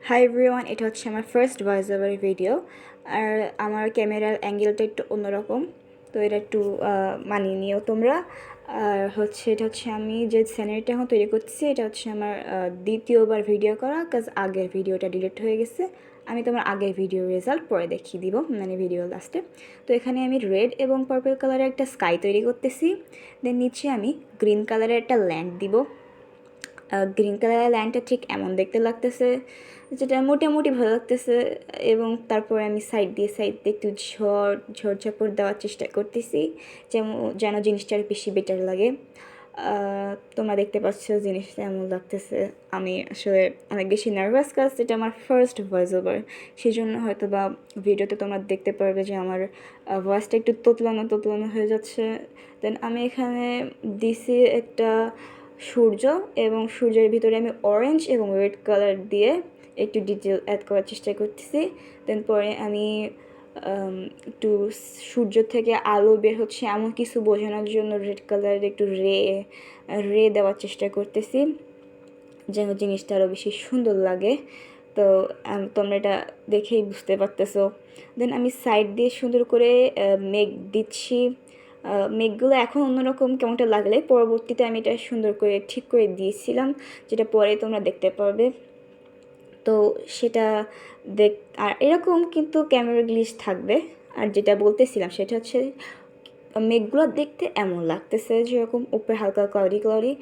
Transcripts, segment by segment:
Hi everyone, এটা হচ্ছে আমার ফার্স্ট ভয়েস ওভার ভিডিও। আর আমার ক্যামেরার অ্যাঙ্গেলটা একটু অন্যরকম, তো এটা একটু মানিয়ে নিও তোমরা। আর এটা হচ্ছে আমি যে সিনারিটা এখন তৈরি করতেছি, এটা হচ্ছে আমার দ্বিতীয়বার ভিডিও করা, কাজ আগের ভিডিওটা ডিলিট হয়ে গেছে। আমি তোমার আগের ভিডিও রেজাল্ট পরে দেখিয়ে দিব, মানে ভিডিও লাস্টে। তো এখানে আমি রেড এবং পার্পল কালারের একটা স্কাই তৈরি করতেছি। দেন নিচে আমি গ্রিন কালারের একটা ল্যান্ড দিব। গ্রিন কালারের লাইনটা ঠিক এমন দেখতে লাগতেছে, যেটা মোটামুটি ভালো লাগতেছে। এবং তারপরে আমি সাইড দিয়ে একটু ঝড়ঝাপড় দেওয়ার চেষ্টা করতেছি, যেন জিনিসটা আর বেশি বেটার লাগে। তোমরা দেখতে পাচ্ছ জিনিসটা এমন লাগতেছে। আমি আসলে অনেক বেশি নার্ভাস, কাজ এটা আমার ফার্স্ট ভয়েস ওভার, সেই জন্য হয়তো বা ভিডিওতে তোমরা দেখতে পারবে যে আমার ভয়েসটা একটু তোতলানো হয়ে যাচ্ছে। দেন আমি এখানে দিছি একটা সূর্য, এবং সূর্যের ভিতরে আমি অরেঞ্জ এবং রেড কালার দিয়ে একটু ডিটেল অ্যাড করার চেষ্টা করতেছি। দেন পরে আমি একটু সূর্য থেকে আলো বের হচ্ছে এমন কিছু বোঝানোর জন্য রেড কালারের একটু রে দেওয়ার চেষ্টা করতেছি, যেন জিনিসটা আরও বেশি সুন্দর লাগে। তো তোমরা এটা দেখেই বুঝতে পারতেছো। দেন আমি সাইড দিয়ে সুন্দর করে মেঘ দিচ্ছি। মেঘগুলো এখন অন্যরকম কেমনটা লাগলে পরবর্তীতে আমি এটা সুন্দর করে ঠিক করে দিয়েছিলাম, যেটা পরে তোমরা দেখতে পারবে। তো সেটা দেখ, আর এরকম কিন্তু ক্যামেরা গ্লিচ থাকবে। আর যেটা বলতেছিলাম সেটা হচ্ছে মেঘগুলো দেখতে এমন লাগতেছে যেরকম উপরে হালকা ক্লাউডি,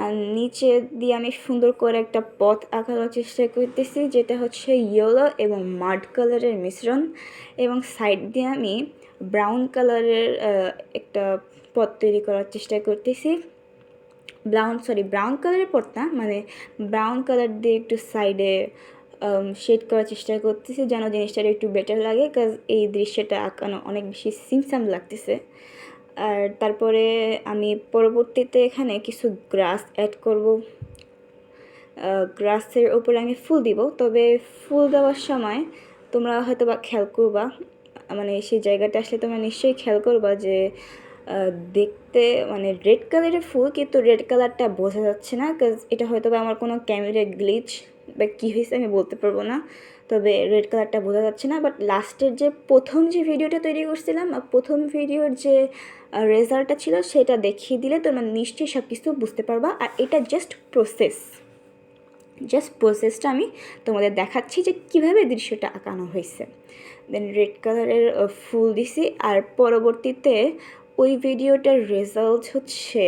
আর নিচে দিয়ে আমি সুন্দর করে একটা পথ আঁকার চেষ্টা করতেছি, যেটা হচ্ছে ইয়েলো এবং মাড কালারের মিশ্রণ। এবং সাইড দিয়ে আমি ব্রাউন কালারের একটা পথ তৈরি করার চেষ্টা করতেছি। ব্রাউন কালারের পথ না, মানে ব্রাউন কালার দিয়ে একটু সাইডে শেড করার চেষ্টা করতেছি, যেন জিনিসটা একটু বেটার লাগে, কাজ এই দৃশ্যটা আঁকানো অনেক বেশি সিমসাম লাগতেছে। আর তারপরে আমি পরবর্তীতে এখানে কিছু গ্রাস অ্যাড করব। গ্রাসের ওপরে আমি ফুল দিব, তবে ফুল দেওয়ার সময় তোমরা হয়তো বা খেয়াল করবা, মানে সেই জায়গাটা আসলে তোমরা নিশ্চয়ই খেয়াল করবা যে দেখতে মানে রেড কালারের ফুল, কিন্তু রেড কালারটা বোঝা যাচ্ছে না, কাজ এটা হয়তো বা আমার কোনো ক্যামেরা গ্লিচ বা কী হয়েছে আমি বলতে পারবো না। তবে রেড কালারটা বোঝা যাচ্ছে না, বাট লাস্টের যে প্রথম যে ভিডিওটা তৈরি করছিলাম, প্রথম ভিডিওর যে রেজাল্টটা ছিল সেটা দেখিয়ে দিলে তোমরা নিশ্চয়ই সব কিছু বুঝতে পারবা। আর এটা জাস্ট প্রসেসটা আমি তোমাদের দেখাচ্ছি যে কীভাবে দৃশ্যটা আঁকানো হয়েছে। দেন রেড কালারের ফুল দিছি। আর পরবর্তীতে ওই ভিডিওটার রেজাল্ট হচ্ছে